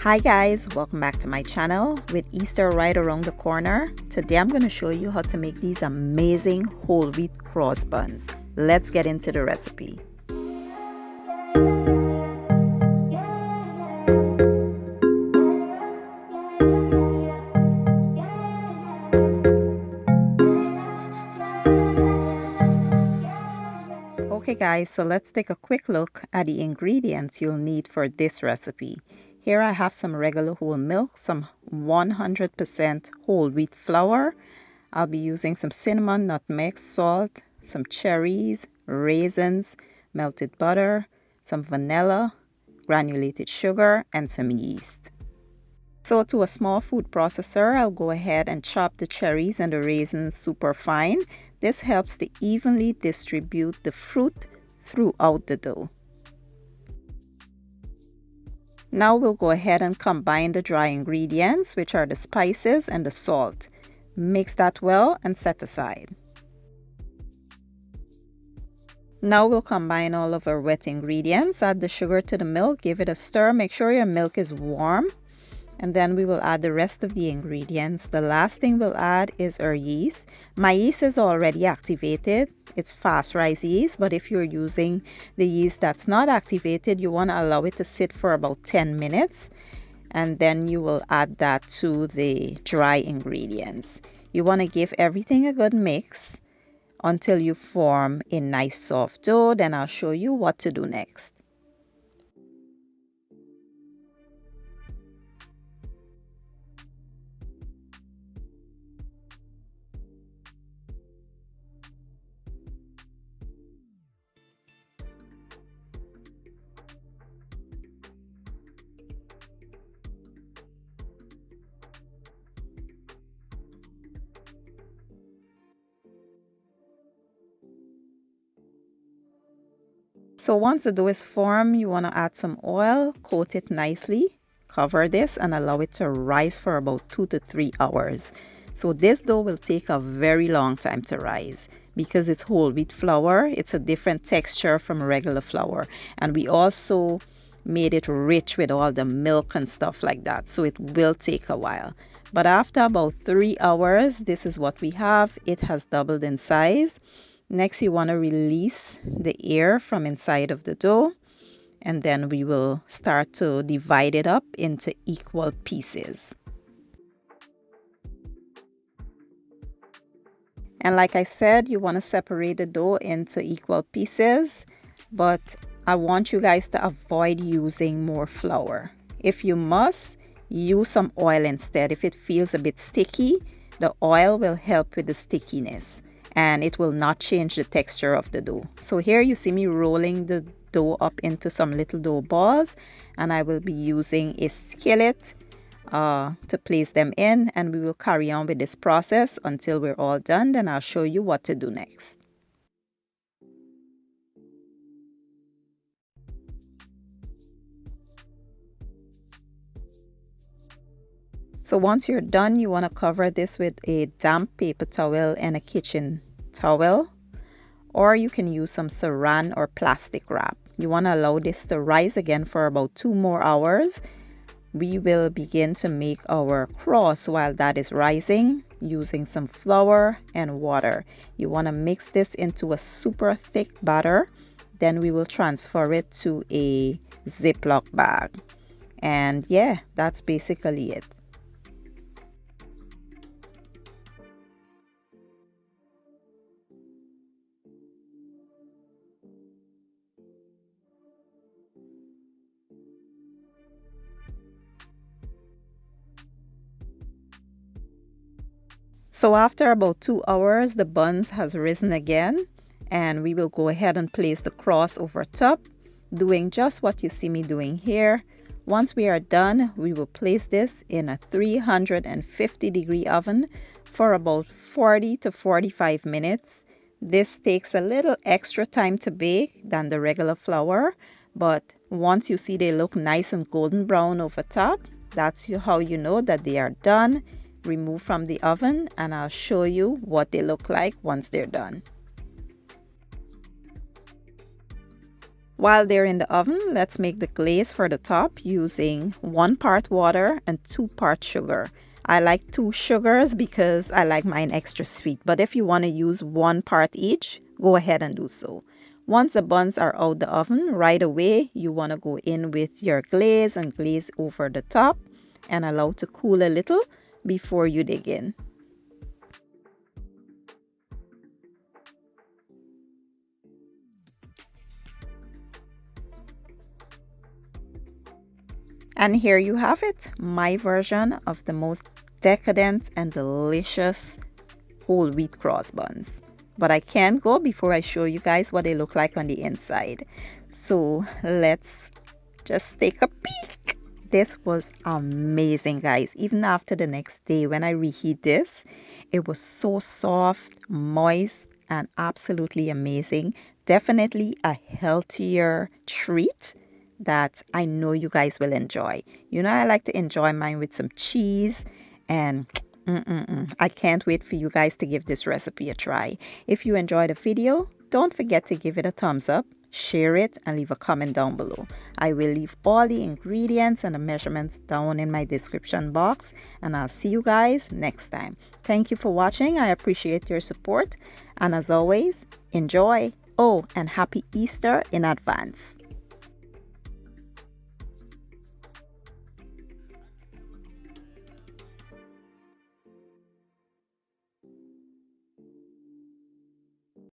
Hi guys, welcome back to my channel. With Easter right around the corner, today I'm going to show you how to make these amazing whole wheat cross buns. Let's get into the recipe. Okay guys, so let's take a quick look at the ingredients you'll need for this recipe. Here I have some regular whole milk, some 100% whole wheat flour. I'll be using some cinnamon, nutmeg, salt, some cherries, raisins, melted butter, some vanilla, granulated sugar, and some yeast. So to a small food processor, I'll go ahead and chop the cherries and the raisins super fine. This helps to evenly distribute the fruit throughout the dough. Now we'll go ahead and combine the dry ingredients, which are the spices and the salt. Mix that well and set aside. Now we'll combine all of our wet ingredients. Add the sugar to the milk, give it a stir, make sure your milk is warm. And then we will add the rest of the ingredients. The last thing we'll add is our yeast. My yeast is already activated. It's fast rise yeast, but if you're using the yeast that's not activated, you want to allow it to sit for about 10 minutes. And then you will add that to the dry ingredients. You want to give everything a good mix until you form a nice soft dough. Then I'll show you what to do next. So once the dough is formed, you want to add some oil, coat it nicely, cover this and allow it to rise for about 2 to 3 hours. So this dough will take a very long time to rise because it's whole wheat flour. It's a different texture from regular flour. And we also made it rich with all the milk and stuff like that. So it will take a while. But after about 3 hours, this is what we have. It has doubled in size. Next, you want to release the air from inside of the dough, and then we will start to divide it up into equal pieces. And like I said, you want to separate the dough into equal pieces, but I want you guys to avoid using more flour. If you must, use some oil instead. If it feels a bit sticky, the oil will help with the stickiness. And it will not change the texture of the dough. So here you see me rolling the dough up into some little dough balls, and I will be using a skillet to place them in, and we will carry on with this process until we're all done. Then I'll show you what to do next. So once you're done, you want to cover this with a damp paper towel and a kitchen towel, or you can use some saran or plastic wrap. You want to allow this to rise again for about 2 more hours. We will begin to make our cross while that is rising using some flour and water. You want to mix this into a super thick batter. Then we will transfer it to a Ziploc bag. And yeah, that's basically it. So after about 2 hours, the buns has risen again, and we will go ahead and place the cross over top, doing just what you see me doing here. Once we are done, we will place this in a 350-degree oven for about 40 to 45 minutes. This takes a little extra time to bake than the regular flour, but once you see they look nice and golden brown over top, that's how you know that they are done. Remove from the oven, and I'll show you what they look like once they're done. While they're in the oven, let's make the glaze for the top using 1 part water and 2 parts sugar. I like 2 sugars because I like mine extra sweet, but if you want to use 1 part each, go ahead and do so. Once the buns are out the oven, right away you want to go in with your glaze and glaze over the top and allow to cool a little before you dig in. And here you have it, my version of the most decadent and delicious whole wheat cross buns. But I can't go before I show you guys what they look like on the inside. So let's just take a peek. This was amazing, guys. Even after the next day when I reheat this, it was so soft, moist, and absolutely amazing. Definitely a healthier treat that I know you guys will enjoy. You know, I like to enjoy mine with some cheese and I can't wait for you guys to give this recipe a try. If you enjoyed the video, don't forget to give it a thumbs up, share it, and leave a comment down below. I will leave all the ingredients and the measurements down in my description box, and I'll see you guys next time. Thank you for watching. I appreciate your support, and as always, enjoy. Oh, and happy Easter in advance.